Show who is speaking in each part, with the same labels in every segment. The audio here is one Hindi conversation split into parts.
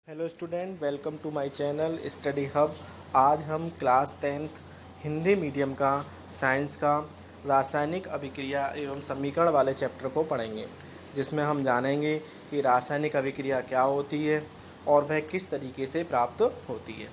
Speaker 1: Hello student, welcome to my channel study hub. आज हम क्लास 10th हिंदी मीडियम का साइंस का रासायनिक अभिक्रिया एवं समीकरण वाले चैप्टर को पढ़ेंगे, जिसमें हम जानेंगे कि रासायनिक अभिक्रिया क्या होती है और वह किस तरीके से प्राप्त होती है।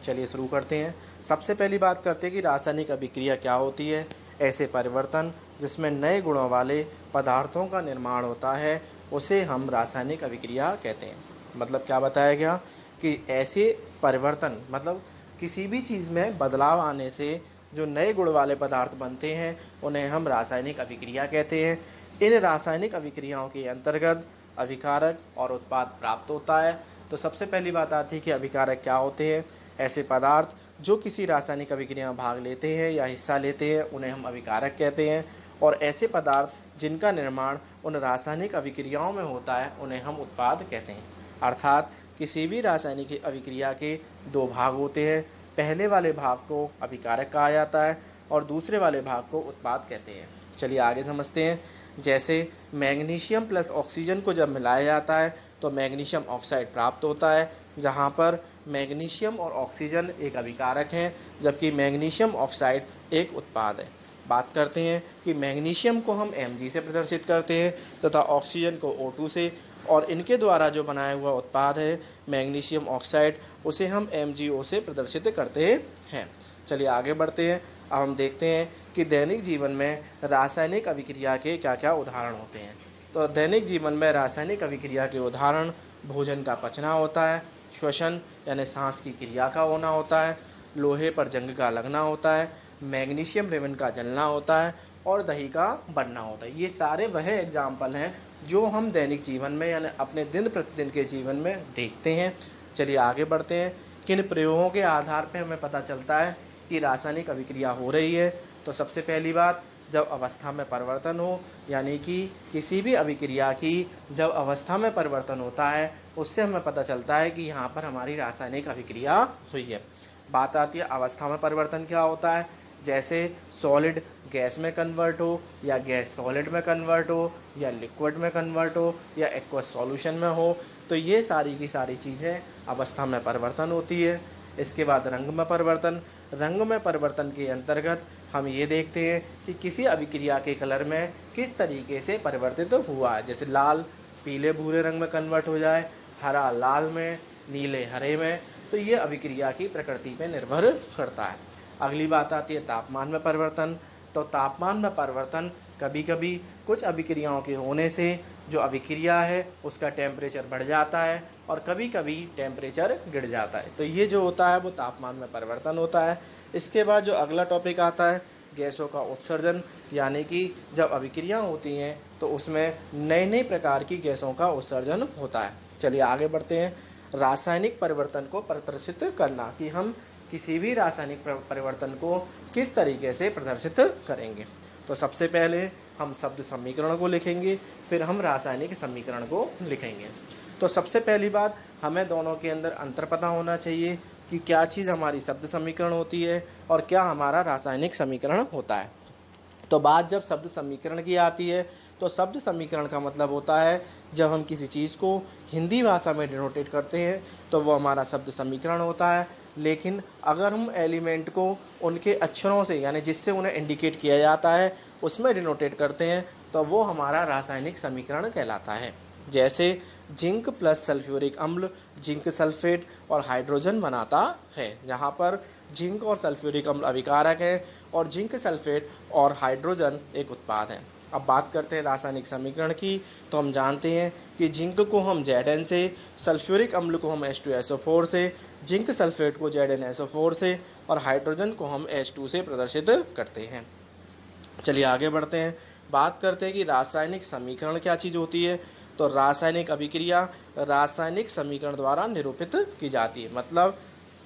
Speaker 1: चलिए शुरू करते हैं। सबसे पहली बात करते हैं कि रासायनिक अभिक्रिया क्या होती है। ऐसे परिवर्तन जिसमें नए गुणों वाले पदार्थों का निर्माण होता है उसे हम रासायनिक अभिक्रिया कहते हैं। मतलब क्या बताया गया कि ऐसे परिवर्तन मतलब किसी भी चीज़ में बदलाव आने से जो नए गुण वाले पदार्थ बनते हैं उन्हें हम रासायनिक अभिक्रिया कहते हैं। इन रासायनिक अभिक्रियाओं के अंतर्गत अभिकारक और उत्पाद प्राप्त होता है। तो सबसे पहली बात आती है कि अभिकारक क्या होते हैं। ऐसे पदार्थ जो किसी रासायनिक अभिक्रिया में भाग लेते हैं या हिस्सा लेते हैं उन्हें हम अभिकारक कहते हैं। और ऐसे पदार्थ जिनका निर्माण उन रासायनिक अभिक्रियाओं में होता है उन्हें हम उत्पाद कहते हैं। अर्थात किसी भी रासायनिक अभिक्रिया के दो भाग होते हैं। पहले वाले भाग को अभिकारक कहा जाता है और दूसरे वाले भाग को उत्पाद कहते हैं। चलिए आगे समझते हैं। जैसे मैग्नीशियम प्लस ऑक्सीजन को जब मिलाया जाता है तो मैग्नीशियम ऑक्साइड प्राप्त होता है, जहाँ पर मैग्नीशियम और ऑक्सीजन एक अभिकारक हैं जबकि मैग्नीशियम ऑक्साइड एक उत्पाद है। बात करते हैं कि मैग्नीशियम को हम Mg से प्रदर्शित करते हैं तथा ऑक्सीजन को O2 से, और इनके द्वारा जो बनाया हुआ उत्पाद है मैग्नीशियम ऑक्साइड उसे हम MgO से प्रदर्शित करते हैं। चलिए आगे बढ़ते हैं। अब हम देखते हैं कि दैनिक जीवन में रासायनिक अभिक्रिया के क्या क्या उदाहरण होते हैं। तो दैनिक जीवन में रासायनिक अभिक्रिया के उदाहरण भोजन का पचना होता है, श्वसन यानी सांस की क्रिया का होना होता है, लोहे पर जंग का लगना होता है, मैग्नीशियम रेवन का जलना होता है और दही का बनना होता है। ये सारे वह एग्जाम्पल हैं जो हम दैनिक जीवन में यानी अपने दिन प्रतिदिन के जीवन में देखते हैं। चलिए आगे बढ़ते हैं। किन प्रयोगों के आधार पर हमें पता चलता है कि रासायनिक अभिक्रिया हो रही है। तो सबसे पहली बात, जब अवस्था में परिवर्तन हो, यानी कि किसी भी अभिक्रिया की जब अवस्था में परिवर्तन होता है उससे हमें पता चलता है कि यहाँ पर हमारी रासायनिक अभिक्रिया हुई है। बात आती है अवस्था में परिवर्तन क्या होता है। जैसे सॉलिड गैस में कन्वर्ट हो या गैस सॉलिड में कन्वर्ट हो या लिक्विड में कन्वर्ट हो या एक्वस सॉल्यूशन में हो, तो ये सारी की सारी चीज़ें अवस्था में परिवर्तन होती है। इसके बाद रंग में परिवर्तन। रंग में परिवर्तन के अंतर्गत हम ये देखते हैं कि किसी अभिक्रिया के कलर में किस तरीके से परिवर्तित हुआ है। जैसे लाल पीले भूरे रंग में कन्वर्ट हो जाए, हरा लाल में, नीले हरे में, तो ये अभिक्रिया की प्रकृति पर निर्भर करता है। अगली बात आती है तापमान में परिवर्तन। तो तापमान में परिवर्तन कभी कभी कुछ अभिक्रियाओं के होने से जो अभिक्रिया है उसका टेम्परेचर बढ़ जाता है और कभी कभी टेम्परेचर गिर जाता है। तो ये जो होता है वो तापमान में परिवर्तन होता है। इसके बाद जो अगला टॉपिक आता है गैसों का उत्सर्जन, यानी कि जब अभिक्रिया होती हैं तो उसमें नए नए प्रकार की गैसों का उत्सर्जन होता है। चलिए आगे बढ़ते हैं। रासायनिक परिवर्तन को प्रदर्शित करना, कि हम किसी भी रासायनिक परिवर्तन को किस तरीके से प्रदर्शित करेंगे। तो सबसे पहले हम शब्द समीकरण को लिखेंगे, फिर हम रासायनिक समीकरण को लिखेंगे। तो सबसे पहली बात, हमें दोनों के अंदर अंतर पता होना चाहिए कि क्या चीज़ हमारी शब्द समीकरण होती है और क्या हमारा रासायनिक समीकरण होता है। तो बात जब शब्द समीकरण की आती है तो शब्द समीकरण का मतलब होता है जब हम किसी चीज़ को हिंदी भाषा में डिनोटेट करते हैं तो वो हमारा शब्द समीकरण होता है। लेकिन अगर हम एलिमेंट को उनके अक्षरों से यानी जिससे उन्हें इंडिकेट किया जाता है उसमें डिनोटेट करते हैं तो वो हमारा रासायनिक समीकरण कहलाता है। जैसे जिंक प्लस सल्फ्यूरिक अम्ल जिंक सल्फेट और हाइड्रोजन बनाता है, जहाँ पर जिंक और सल्फ्यूरिक अम्ल अभिकारक है और जिंक सल्फेट और हाइड्रोजन एक उत्पाद है। अब बात करते हैं रासायनिक समीकरण की। तो हम जानते हैं कि जिंक को हम Zn से, सल्फ्यूरिक अम्ल को हम H2SO4 से, जिंक सल्फेट को ZnSO4 से और हाइड्रोजन को हम H2 से प्रदर्शित करते हैं। चलिए आगे बढ़ते हैं। बात करते हैं कि रासायनिक समीकरण क्या चीज़ होती है। तो रासायनिक अभिक्रिया रासायनिक समीकरण द्वारा निरूपित की जाती है। मतलब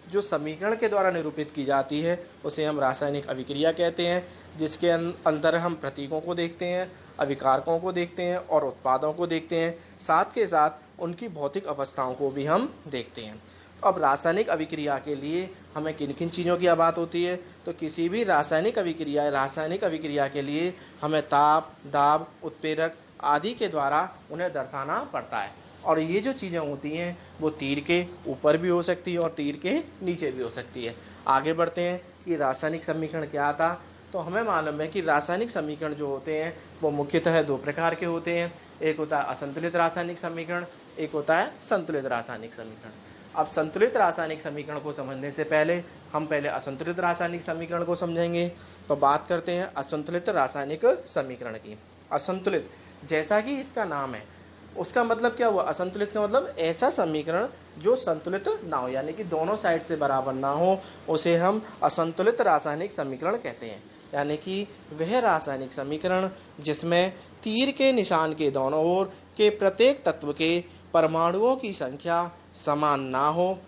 Speaker 1: जो समीकरण के द्वारा निरूपित की जाती है उसे हम रासायनिक अभिक्रिया कहते हैं, जिसके अंदर हम प्रतीकों को देखते हैं, अभिकारकों को देखते हैं और उत्पादों को देखते हैं, साथ के साथ उनकी भौतिक अवस्थाओं को भी हम देखते हैं। तो अब रासायनिक अभिक्रिया के लिए हमें किन किन चीज़ों की बात होती है। तो किसी भी रासायनिक अभिक्रिया के लिए हमें ताप, दाब, उत्प्रेरक आदि के द्वारा उन्हें दर्शाना पड़ता है। और ये जो चीज़ें होती हैं वो तीर के ऊपर भी हो सकती है और तीर के नीचे भी हो सकती है। आगे बढ़ते हैं कि रासायनिक समीकरण क्या था। तो हमें मालूम है कि रासायनिक समीकरण जो होते हैं वो मुख्यतः दो प्रकार के होते हैं। एक होता है असंतुलित रासायनिक समीकरण, एक होता है संतुलित रासायनिक समीकरण। अब संतुलित रासायनिक समीकरण को समझने से पहले हम पहले असंतुलित रासायनिक समीकरण को समझेंगे। तो बात करते हैं असंतुलित रासायनिक समीकरण की। असंतुलित, जैसा कि इसका नाम है, उसका मतलब क्या हुआ? असंतुलित का मतलब ऐसा समीकरण जो संतुलित ना हो, यानी कि दोनों साइड से बराबर ना हो, उसे हम असंतुलित रासायनिक समीकरण कहते हैं। यानी कि वह रासायनिक समीकरण जिसमें तीर के निशान के दोनों ओर के प्रत्येक तत्व के परमाणुओं की संख्या समान ना हो,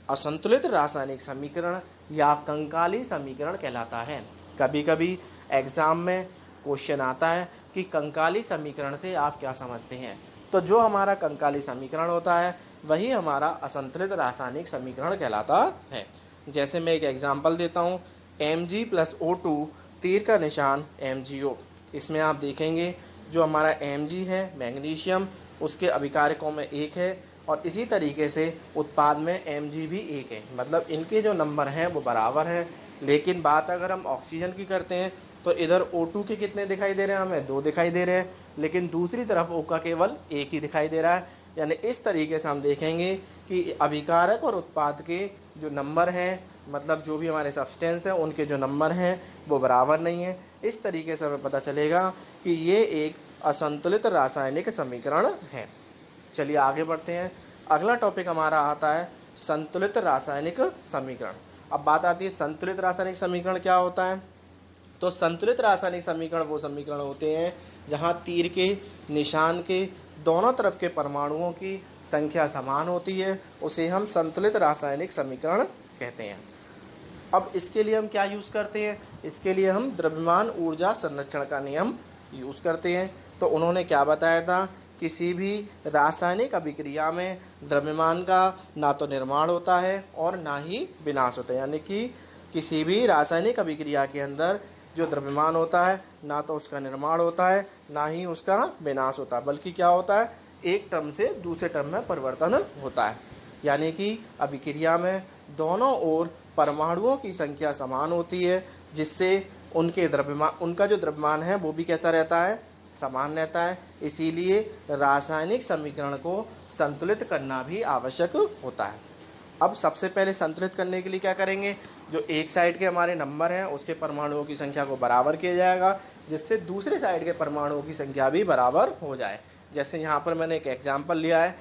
Speaker 1: असंतुलित रासायनिक समीकरण या कंकाली समीकरण कहलाता है। कभी कभी एग्जाम में क्वेश्चन आता है कि कंकाली समीकरण से आप क्या समझते हैं। तो जो हमारा कंकाली समीकरण होता है वही हमारा असंतुलित रासायनिक समीकरण कहलाता है। जैसे मैं एक एग्जाम्पल देता हूँ, Mg+O2 तीर का निशान MgO। इसमें आप देखेंगे जो हमारा Mg है मैग्नीशियम, उसके अभिकारकों में 1 है और इसी तरीके से उत्पाद में Mg भी 1 है, मतलब इनके जो नंबर हैं वो बराबर हैं। लेकिन बात अगर हम ऑक्सीजन की करते हैं तो इधर O2 के कितने दिखाई दे रहे हैं? हमें 2 दिखाई दे रहे हैं, लेकिन दूसरी तरफ O का केवल 1 ही दिखाई दे रहा है। यानी इस तरीके से हम देखेंगे कि अभिकारक और उत्पाद के जो नंबर हैं, मतलब जो भी हमारे सब्सटेंस हैं उनके जो नंबर हैं वो बराबर नहीं है। इस तरीके से हमें पता चलेगा कि ये एक असंतुलित रासायनिक समीकरण है। चलिए आगे बढ़ते हैं। अगला टॉपिक हमारा आता है संतुलित रासायनिक समीकरण। अब बात आती है संतुलित रासायनिक समीकरण क्या होता है। तो संतुलित रासायनिक समीकरण वो समीकरण होते हैं जहाँ तीर के निशान के दोनों तरफ के परमाणुओं की संख्या समान होती है, उसे हम संतुलित रासायनिक समीकरण कहते हैं। अब इसके लिए हम क्या यूज़ करते हैं? इसके लिए हम द्रव्यमान ऊर्जा संरक्षण का नियम यूज़ करते हैं। तो उन्होंने क्या बताया था, किसी भी रासायनिक अभिक्रिया में द्रव्यमान का ना तो निर्माण होता है और ना ही विनाश होता है। यानी कि किसी भी रासायनिक अभिक्रिया के अंदर जो द्रव्यमान होता है ना तो उसका निर्माण होता है ना ही उसका विनाश होता है, बल्कि क्या होता है, एक टर्म से दूसरे टर्म में परिवर्तन होता है। यानी कि अभिक्रिया में दोनों ओर परमाणुओं की संख्या समान होती है, जिससे उनका जो द्रव्यमान है वो भी कैसा रहता है, समान रहता है। इसीलिए रासायनिक समीकरण को संतुलित करना भी आवश्यक होता है। अब सबसे पहले संतुलित करने के लिए क्या करेंगे, जो एक साइड के हमारे नंबर हैं उसके परमाणुओं की संख्या को बराबर किया जाएगा, जिससे दूसरे साइड के परमाणुओं की संख्या भी बराबर हो जाए। जैसे यहाँ पर मैंने एक एग्जाम्पल लिया है,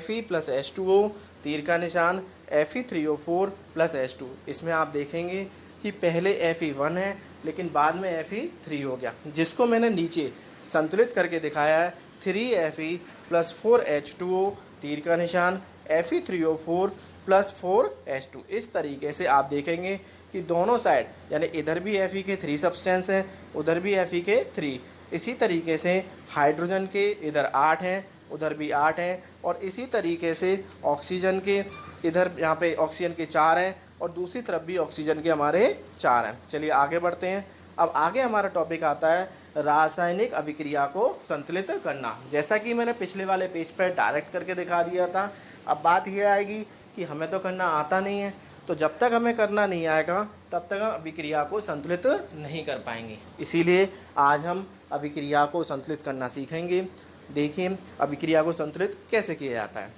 Speaker 1: Fe+H2O तीर का निशान Fe3O4 + H2। इसमें आप देखेंगे कि पहले Fe1 है लेकिन बाद में Fe3 हो गया, जिसको मैंने नीचे संतुलित करके दिखाया है 3Fe + 4H2O तीर का निशान Fe3O4 + 4H2। इस तरीके से आप देखेंगे कि दोनों साइड, यानी इधर भी Fe के 3 सब्सटेंस हैं, उधर भी Fe के 3। इसी तरीके से हाइड्रोजन के इधर 8 हैं, उधर भी 8 हैं, और इसी तरीके से ऑक्सीजन के इधर यहाँ पे ऑक्सीजन के 4 हैं और दूसरी तरफ भी ऑक्सीजन के हमारे 4 हैं। चलिए आगे बढ़ते हैं। अब आगे हमारा टॉपिक आता है रासायनिक अभिक्रिया को संतुलित करना। जैसा कि मैंने पिछले वाले पेज पर डायरेक्ट करके दिखा दिया था। अब बात यह आएगी कि हमें तो करना आता नहीं है, तो जब तक हमें करना नहीं आएगा तब तक हम अभिक्रिया को संतुलित नहीं कर पाएंगे। इसीलिए आज हम अभिक्रिया को संतुलित करना सीखेंगे। देखिए अभिक्रिया को संतुलित कैसे किया जाता है।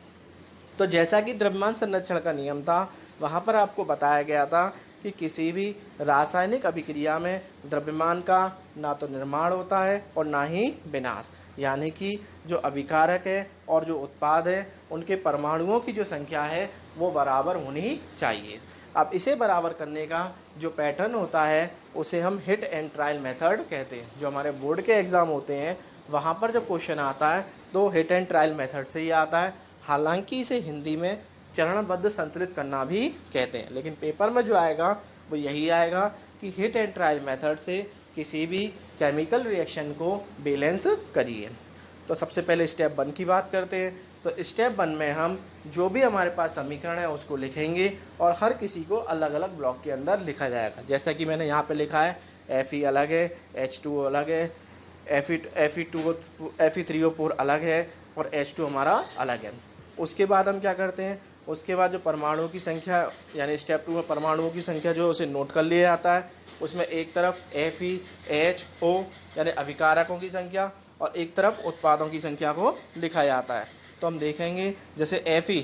Speaker 1: तो जैसा कि द्रव्यमान संरक्षण का नियम था, वहाँ पर आपको बताया गया था कि किसी भी रासायनिक अभिक्रिया में द्रव्यमान का ना तो निर्माण होता है और ना ही विनाश। यानी कि जो अभिकारक है और जो उत्पाद है उनके परमाणुओं की जो संख्या है वो बराबर होनी चाहिए। अब इसे बराबर करने का जो पैटर्न होता है उसे हम हिट एंड ट्रायल मेथड कहते हैं। जो हमारे बोर्ड के एग्ज़ाम होते हैं वहाँ पर जब क्वेश्चन आता है तो हिट एंड ट्रायल मेथड से ही आता है। हालांकि इसे हिंदी में चरणबद्ध संतुलित करना भी कहते हैं, लेकिन पेपर में जो आएगा वो यही आएगा कि हिट एंड ट्रायल मेथड से किसी भी केमिकल रिएक्शन को बैलेंस करिए। तो सबसे पहले स्टेप 1 की बात करते हैं। तो स्टेप 1 में हम जो भी हमारे पास समीकरण है उसको लिखेंगे और हर किसी को अलग अलग ब्लॉक के अंदर लिखा जाएगा। जैसा कि मैंने यहाँ पे लिखा है, Fe अलग है, H2O अलग है, Fe3O4 अलग है, और H2 हमारा अलग है। उसके बाद हम क्या करते हैं, उसके बाद जो परमाणुओं की संख्या यानी स्टेप 2 में परमाणुओं की संख्या जो उसे नोट कर लिया जाता है। उसमें एक तरफ FeHO यानी अभिकारकों की संख्या और एक तरफ उत्पादों की संख्या को लिखा जाता है। तो हम देखेंगे जैसे Fe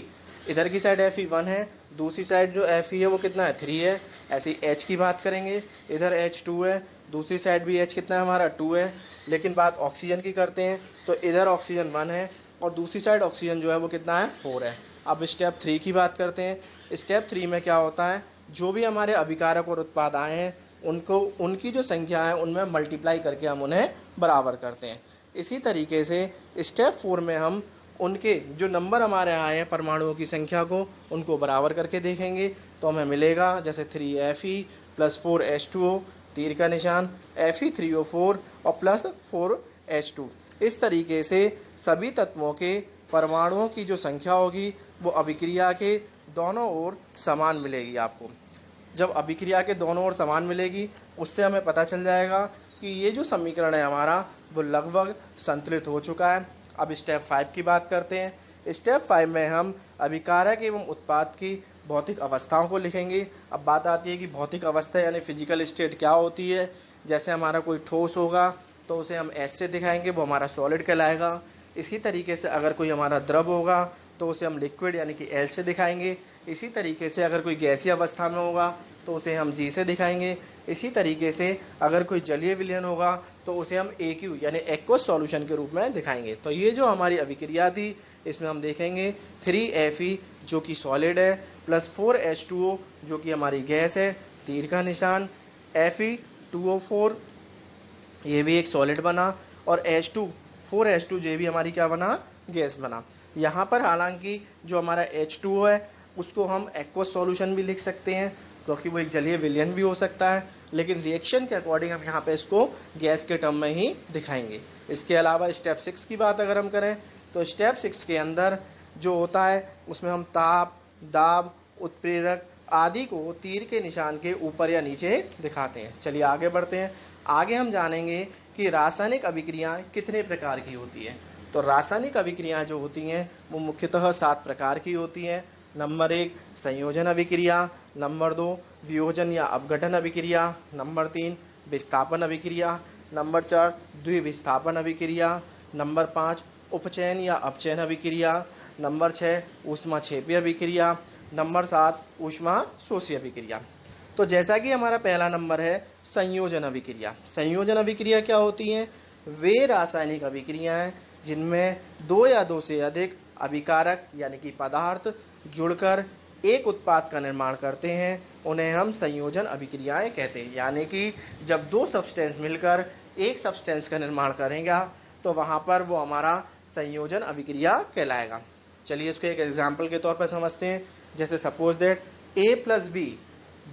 Speaker 1: इधर की साइड Fe 1 है, दूसरी साइड जो Fe है वो कितना है 3 है। ऐसी H की बात करेंगे, इधर H2 है, दूसरी साइड भी H कितना है हमारा 2 है। लेकिन बात ऑक्सीजन की करते हैं तो इधर ऑक्सीजन 1 है और दूसरी साइड ऑक्सीजन जो है वो कितना है 4 है। अब स्टेप 3 की बात करते हैं। स्टेप 3 में क्या होता है, जो भी हमारे अभिकारक और उत्पाद आए हैं उनको उनकी जो संख्या है उनमें मल्टीप्लाई करके हम उन्हें बराबर करते हैं। इसी तरीके से स्टेप 4 में हम उनके जो नंबर हमारे आए हैं परमाणुओं की संख्या को उनको बराबर करके देखेंगे तो हमें मिलेगा जैसे 3Fe + 4H2O, तीर का निशान, Fe3O4 और +4H2। इस तरीके से सभी तत्वों के परमाणुओं की जो संख्या होगी वो अभिक्रिया के दोनों ओर समान मिलेगी आपको। जब अभिक्रिया के दोनों ओर समान मिलेगी उससे हमें पता चल जाएगा कि ये जो समीकरण है हमारा वो लगभग संतुलित हो चुका है। अब स्टेप 5 की बात करते हैं। स्टेप 5 में हम अभिकारक एवं उत्पाद की भौतिक अवस्थाओं को लिखेंगे। अब बात आती है कि भौतिक अवस्था यानी फिजिकल स्टेट क्या होती है। जैसे हमारा कोई ठोस होगा तो उसे हम S से दिखाएंगे, वो हमारा सॉलिड कहलाएगा। इसी तरीके से अगर कोई हमारा द्रव होगा तो उसे हम लिक्विड यानी कि L से दिखाएंगे। इसी तरीके से अगर कोई गैसीय अवस्था में होगा तो उसे हम G से दिखाएंगे। इसी तरीके से अगर कोई जलीय विलयन होगा तो उसे हम AQ यानी एक्वस सॉल्यूशन के रूप में दिखाएंगे। तो ये जो हमारी अभिक्रिया थी इसमें हम देखेंगे 3Fe जो कि सॉलिड है + 4H2O जो कि हमारी गैस है, तीर का निशान, Fe2O4 ये भी एक सॉलिड बना और H2 4H2 ये भी हमारी क्या बना, गैस बना। यहाँ पर हालांकि जो हमारा H2O है उसको हम एक्वस सॉल्यूशन भी लिख सकते हैं क्योंकि वो एक जलीय विलयन भी हो सकता है, लेकिन रिएक्शन के अकॉर्डिंग हम यहाँ पे इसको गैस के टर्म में ही दिखाएंगे। इसके अलावा स्टेप 6 की बात अगर हम करें तो स्टेप 6 के अंदर जो होता है उसमें हम ताप, दाब, उत्प्रेरक आदि को तीर के निशान के ऊपर या नीचे दिखाते हैं। चलिए आगे बढ़ते हैं। आगे हम जानेंगे कि रासायनिक अभिक्रियाएं कितने प्रकार की होती हैं। तो रासायनिक अभिक्रियाएं जो होती हैं वो मुख्यतः 7 प्रकार की होती हैं। नंबर 1 संयोजन अभिक्रिया, नंबर 2 वियोजन या अपघटन अभिक्रिया, नंबर 3 विस्थापन अभिक्रिया, नंबर 4 द्विविस्थापन अभिक्रिया, नंबर 5 उपचयन या अपचयन अभिक्रिया, नंबर 6 ऊष्माक्षेपीय अभिक्रिया, नंबर 7 ऊष्मा शोषी अभिक्रिया। तो जैसा कि हमारा पहला नंबर है संयोजन अभिक्रिया। संयोजन अभिक्रिया क्या होती हैं, वे रासायनिक अभिक्रियाएं जिनमें 2 या 2 से अधिक अभिकारक यानी कि पदार्थ जुड़कर एक उत्पाद का निर्माण करते हैं उन्हें हम संयोजन अभिक्रियाएं कहते हैं। यानी कि जब 2 सब्सटेंस मिलकर एक सब्सटेंस का निर्माण करेगा तो वहाँ पर वो हमारा संयोजन अभिक्रिया कहलाएगा। चलिए इसको एक एग्जाम्पल के तौर पर समझते हैं। जैसे suppose that A + B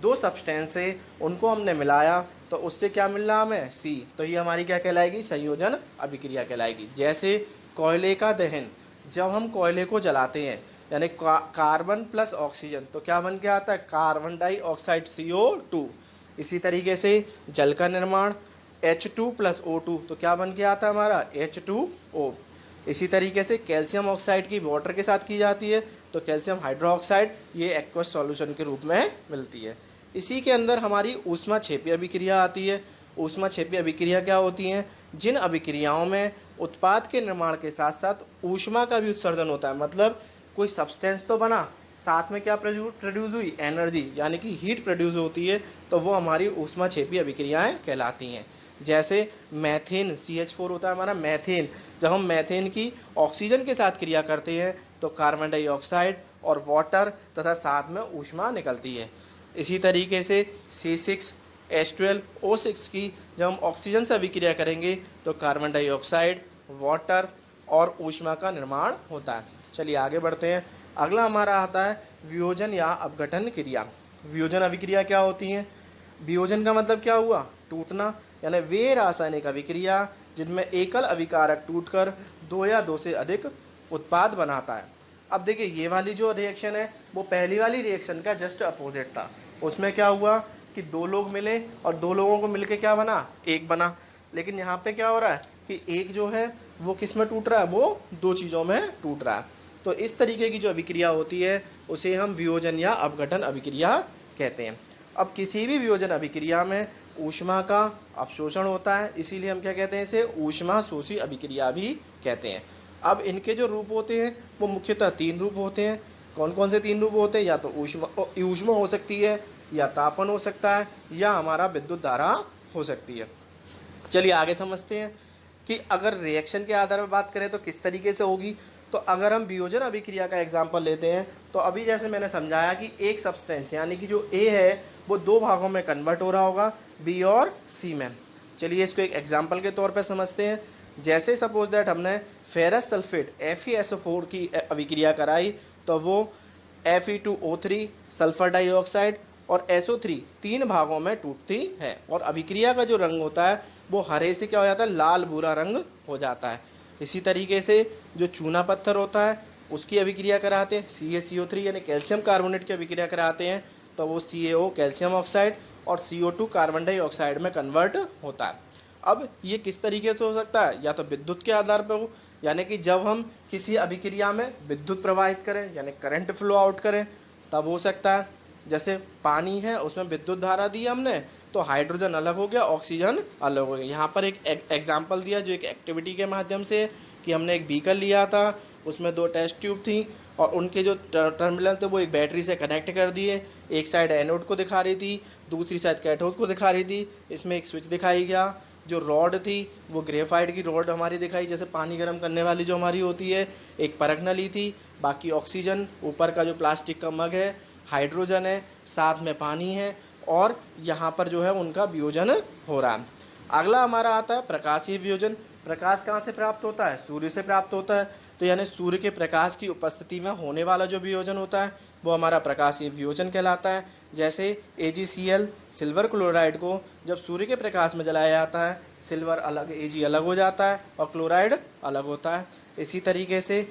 Speaker 1: 2 substance है, उनको हमने मिलाया तो उससे क्या मिल रहा हमें C, तो ये हमारी क्या कहलाएगी, संयोजन अभिक्रिया कहलाएगी। जैसे कोयले का दहन, जब हम कोयले को जलाते हैं यानी कार्बन + ऑक्सीजन तो क्या बन के आता है, कार्बन डाइऑक्साइड CO2। इसी तरीके से जल का निर्माण H2 + O2 तो क्या बन के आता है हमारा H2O। इसी तरीके से कैल्शियम ऑक्साइड की वाटर के साथ की जाती है तो कैल्शियम हाइड्रोक्साइड, ये एक्वस सॉल्यूशन के रूप में मिलती है। इसी के अंदर हमारी ऊष्माक्षेपीय अभिक्रिया आती है। ऊष्माक्षेपीय अभिक्रिया क्या होती हैं, जिन अभिक्रियाओं में उत्पाद के निर्माण के साथ साथ ऊष्मा का भी उत्सर्जन होता है। मतलब कोई सब्सटेंस तो बना, साथ में क्या प्रोड्यूस हुई, एनर्जी यानी कि हीट प्रोड्यूस होती है, तो वो हमारी ऊष्माक्षेपीय अभिक्रियाएं कहलाती हैं। जैसे मैथेन CH4 होता है हमारा मैथेन, जब हम मैथेन की ऑक्सीजन के साथ क्रिया करते हैं तो कार्बन डाइऑक्साइड और वाटर तथा साथ में ऊष्मा निकलती है। इसी तरीके से C6H12O6 की जब हम ऑक्सीजन से अभिक्रिया करेंगे तो कार्बन डाइऑक्साइड, वाटर और ऊष्मा का निर्माण होता है। चलिए आगे बढ़ते हैं। अगला हमारा आता है वियोजन या अपघटन क्रिया। वियोजन अभिक्रिया क्या होती हैं, वियोजन का मतलब क्या हुआ, टूटना, यानी वे रासायनिक अभिक्रिया जिनमें एकल अभिकारक टूटकर 2 या 2 से अधिक उत्पाद बनाता है। अब देखिए ये वाली जो रिएक्शन है वो पहली वाली रिएक्शन का जस्ट अपोजिट था। उसमें क्या हुआ कि 2 लोग मिले और 2 लोगों को मिलके क्या बना, एक बना। लेकिन यहाँ पे क्या हो रहा है, कि एक जो है वो किस में टूट रहा है, वो दो चीज़ों में टूट रहा है। तो इस तरीके की जो अभिक्रिया होती है उसे हम वियोजन या अपघटन अभिक्रिया कहते हैं। अब किसी भी वियोजन अभिक्रिया में ऊष्मा का अवशोषण होता है, इसीलिए हम क्या कहते हैं, इसे ऊष्मा शोषी अभिक्रिया भी कहते हैं। अब इनके जो रूप होते हैं वो मुख्यतः तीन रूप होते हैं। कौन कौन से तीन रूप होते हैं? या तो ऊष्मा हो सकती है, या तापन हो सकता है, या हमारा विद्युत धारा हो सकती है। चलिए आगे समझते हैं कि अगर रिएक्शन के आधार पर बात करें तो किस तरीके से होगी। तो अगर हम वियोजन अभिक्रिया का एग्जाम्पल लेते हैं तो अभी जैसे मैंने समझाया कि एक सब्सटेंस यानी कि जो ए है वो दो भागों में कन्वर्ट हो रहा होगा, बी और सी में। चलिए इसको एक एग्जाम्पल के तौर पर समझते हैं। जैसे सपोज दैट हमने फेरस सल्फेट FeSO4 की अभिक्रिया कराई तो वो Fe2O3 सल्फर डाइऑक्साइड और SO3 तीन भागों में टूटती है और अभिक्रिया का जो रंग होता है वो हरे से क्या हो जाता है, लाल भूरा रंग हो जाता है। इसी तरीके से जो चूना पत्थर होता है उसकी अभिक्रिया कराते हैं, CaCO3 यानी कैल्शियम कार्बोनेट की अभिक्रिया कराते हैं तो वो CaO कैल्शियम ऑक्साइड और CO2 कार्बन डाइऑक्साइड में कन्वर्ट होता है। अब ये किस तरीके से हो सकता है? या तो विद्युत के आधार पर हो, यानी कि जब हम किसी अभिक्रिया में विद्युत प्रवाहित करें यानी करंट फ्लो आउट करें तब हो सकता है। जैसे पानी है उसमें विद्युत धारा दी हमने तो हाइड्रोजन अलग हो गया, ऑक्सीजन अलग हो गया। यहाँ पर एक एग्जाम्पल दिया जो एक एक्टिविटी के माध्यम से कि हमने एक बीकर लिया था, उसमें दो टेस्ट ट्यूब थी और उनके जो टर्मिनल थे वो एक बैटरी से कनेक्ट कर दिए। एक साइड एनोड को दिखा रही थी, दूसरी साइड कैथोड को दिखा रही थी। इसमें एक स्विच दिखाई गया। जो रॉड थी वो ग्रेफाइट की रॉड हमारी दिखाई, जैसे पानी गर्म करने वाली जो हमारी होती है। एक परख नली थी, बाकी ऑक्सीजन, ऊपर का जो प्लास्टिक का मग है, हाइड्रोजन है, साथ में पानी है और यहाँ पर जो है उनका वियोजन हो रहा है। अगला हमारा आता है प्रकाशीय वियोजन। प्रकाश कहाँ से प्राप्त होता है? सूर्य से प्राप्त होता है। तो यानी सूर्य के प्रकाश की उपस्थिति में होने वाला जो वियोजन होता है वो हमारा प्रकाशीय वियोजन कहलाता है। जैसे AgCl सिल्वर क्लोराइड को जब सूर्य के प्रकाश में जलाया जाता है, सिल्वर अलग, Ag अलग हो जाता है और क्लोराइड अलग होता है। इसी तरीके से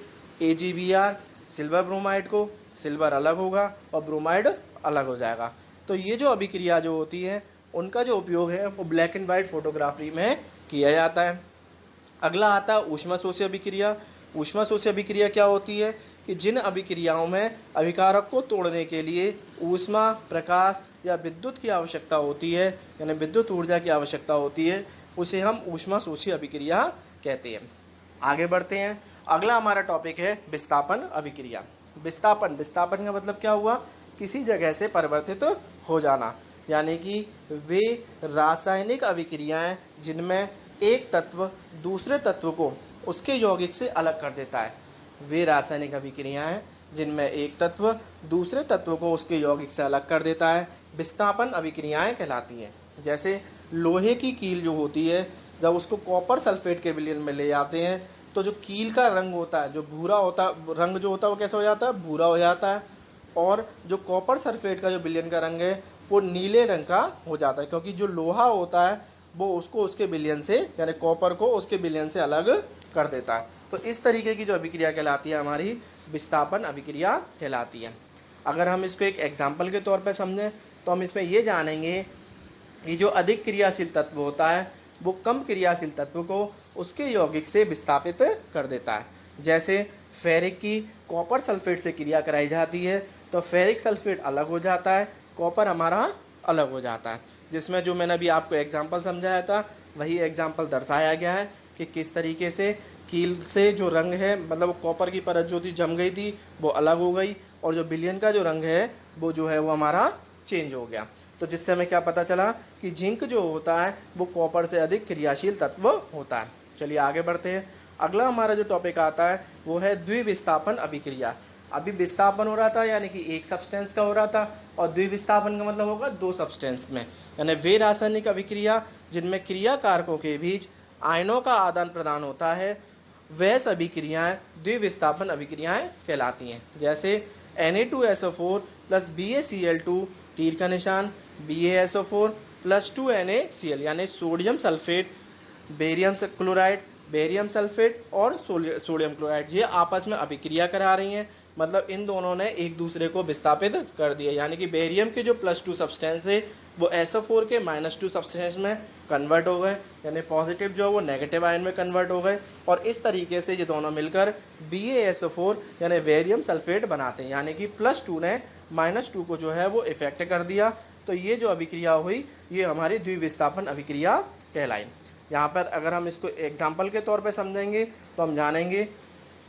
Speaker 1: AgBr सिल्वर ब्रोमाइड को, सिल्वर अलग होगा और ब्रोमाइड अलग हो जाएगा। तो ये जो अभिक्रिया जो होती है उनका जो उपयोग है वो ब्लैक एंड वाइट फोटोग्राफी में किया जाता है। अगला आता है ऊष्मा शोषी अभिक्रिया। ऊष्मा शोषी अभिक्रिया क्या होती है कि जिन अभिक्रियाओं में अभिकारक को तोड़ने के लिए ऊष्मा, प्रकाश या विद्युत की आवश्यकता होती है यानी विद्युत ऊर्जा की आवश्यकता होती है उसे हम ऊष्मा शोषी अभिक्रिया कहते हैं। आगे बढ़ते हैं। अगला हमारा टॉपिक है विस्थापन अभिक्रिया। विस्थापन का मतलब क्या हुआ? किसी जगह से परिवर्तित हो जाना, यानी कि वे रासायनिक अभिक्रियाएं जिनमें एक तत्व दूसरे तत्व को उसके यौगिक से अलग कर देता है। वे रासायनिक अभिक्रियाएं जिनमें एक तत्व दूसरे तत्व को उसके यौगिक से अलग कर देता है विस्थापन अभिक्रियाएं कहलाती हैं। जैसे लोहे की कील जो होती है, जब उसको कॉपर सल्फेट के विलयन में ले जाते हैं तो जो कील का रंग होता है, जो भूरा होता रंग जो होता है वो कैसा हो जाता है? भूरा हो जाता है। और जो कॉपर सल्फेट का जो विलयन का रंग है वो नीले रंग का हो जाता है, क्योंकि जो लोहा होता है वो उसको उसके विलयन से यानी कॉपर को उसके विलयन से अलग कर देता है। तो इस तरीके की जो अभिक्रिया कहलाती है हमारी विस्थापन अभिक्रिया कहलाती है। अगर हम इसको एक एग्जाम्पल के तौर पर समझें तो हम इसमें ये जानेंगे कि जो अधिक क्रियाशील तत्व होता है वो कम क्रियाशील तत्व को उसके यौगिक से विस्थापित कर देता है। जैसे फेरिक की कॉपर सल्फेट से क्रिया कराई जाती है तो फेरिक सल्फेट अलग हो जाता है, कॉपर हमारा अलग हो जाता है। जिसमें जो मैंने अभी आपको एग्जाम्पल समझाया था वही एग्जाम्पल दर्शाया गया है कि किस तरीके से कील से जो रंग है, मतलब कॉपर की परत जो थी जम गई थी वो अलग हो गई और जो विलयन का जो रंग है वो जो है वो हमारा चेंज हो गया। तो जिससे हमें क्या पता चला कि जिंक जो होता है वो कॉपर से अधिक क्रियाशील तत्व होता है। चलिए आगे बढ़ते हैं। अगला हमारा जो टॉपिक आता है वो है द्विविस्थापन अभिक्रिया। अभी विस्थापन हो रहा था यानी कि एक सब्सटेंस का हो रहा था और द्विविस्थापन का मतलब होगा दो सब्सटेंस में, यानी वे रासायनिक अभिक्रिया जिनमें क्रिया कारकों के बीच आयनों का आदान प्रदान होता है वह सभी क्रियाएं द्विविस्थापन अभिक्रियाएं कहलाती हैं। जैसे Na2SO4 प्लस BaCl2 तीर का निशान BaSO4 प्लस 2NaCl यानी sodium sulphate, barium chloride, barium sulphate और सोडियम क्लोराइड ये आपस में अभिक्रिया करा रही हैं मतलब इन दोनों ने एक दूसरे को विस्थापित कर दिया, यानी कि बेरियम के जो +2 सब्सटेंस थे वो SO4 के -2 सब्सटेंस में कन्वर्ट हो गए, यानी पॉजिटिव जो है वो नेगेटिव आयन में कन्वर्ट हो गए, और इस तरीके से ये दोनों मिलकर BaSO4 यानी बेरियम सल्फेट बनाते हैं, यानी कि +2 ने -2 को जो है वो इफेक्ट कर दिया। तो ये जो अभिक्रिया हुई ये हमारी द्विविस्थापन अभिक्रिया कहलाई। यहाँ पर अगर हम इसको एग्जाम्पल के तौर पर समझेंगे तो हम जानेंगे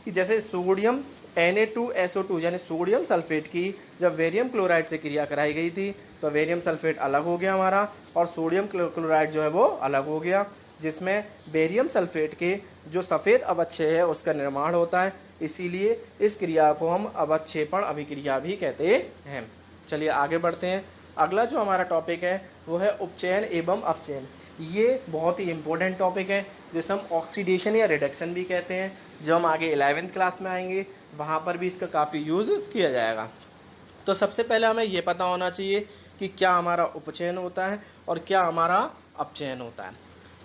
Speaker 1: कि जैसे सोडियम Na2SO2 यानी सोडियम सल्फेट की जब बेरियम क्लोराइड से क्रिया कराई गई थी तो बेरियम सल्फेट अलग हो गया हमारा और सोडियम क्लोराइड जो है वो अलग हो गया, जिसमें बेरियम सल्फेट के जो सफ़ेद अवक्षय है उसका निर्माण होता है। इसीलिए इस क्रिया को हम अवक्षेपण अभिक्रिया भी कहते हैं। चलिए आगे बढ़ते हैं। अगला जो हमारा टॉपिक है वो है उपचयन एवं अपचयन। ये बहुत ही इम्पोर्टेंट टॉपिक है जिसे हम ऑक्सीडेशन या रिडक्शन भी कहते हैं। जब हम आगे 11th क्लास में आएंगे वहाँ पर भी इसका काफ़ी यूज़ किया जाएगा। तो सबसे पहले हमें ये पता होना चाहिए कि क्या हमारा उपचयन होता है और क्या हमारा अपचयन होता है।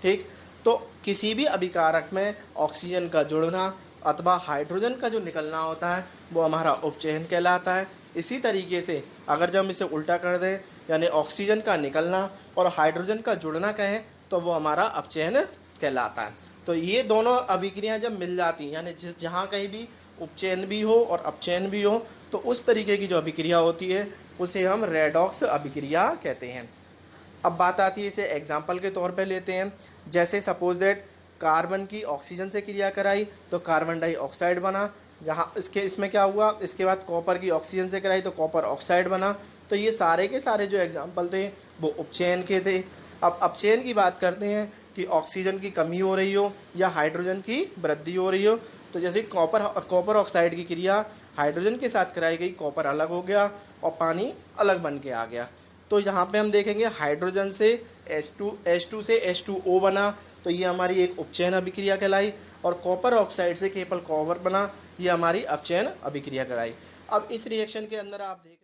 Speaker 1: ठीक, तो किसी भी अभिकारक में ऑक्सीजन का जुड़ना अथवा हाइड्रोजन का जो निकलना होता है वो हमारा उपचयन कहलाता है। इसी तरीके से अगर जब हम इसे उल्टा कर दें यानी ऑक्सीजन का निकलना और हाइड्रोजन का जुड़ना कहें तो वो हमारा अपचयन कहलाता है। तो ये दोनों अभिक्रियाएं जब मिल जाती हैं यानी जहाँ कहीं भी उपचयन भी हो और अपचयन भी हो तो उस तरीके की जो अभिक्रिया होती है उसे हम रेडॉक्स अभिक्रिया कहते हैं। अब बात आती है, इसे एग्जाम्पल के तौर पे लेते हैं। जैसे सपोज दैट कार्बन की ऑक्सीजन से क्रिया कराई तो कार्बन डाइऑक्साइड बना, जहाँ इसमें क्या हुआ, इसके बाद कॉपर की ऑक्सीजन से कराई तो कॉपर ऑक्साइड बना। तो ये सारे के सारे जो एग्जाम्पल थे वो उपचयन के थे। अब अपचयन की बात करते हैं कि ऑक्सीजन की कमी हो रही हो या हाइड्रोजन की वृद्धि हो रही हो। तो जैसे कॉपर ऑक्साइड की क्रिया हाइड्रोजन के साथ कराई गई, कॉपर अलग हो गया और पानी अलग बन के आ गया। तो यहाँ पे हम देखेंगे हाइड्रोजन से H2 से H2O बना, तो ये हमारी एक उपचयन अभिक्रिया कहलाई, और कॉपर ऑक्साइड से केवल कॉपर बना, ये हमारी अपचयन अभिक्रिया कहलाई। अब इस रिएक्शन के अंदर आप देख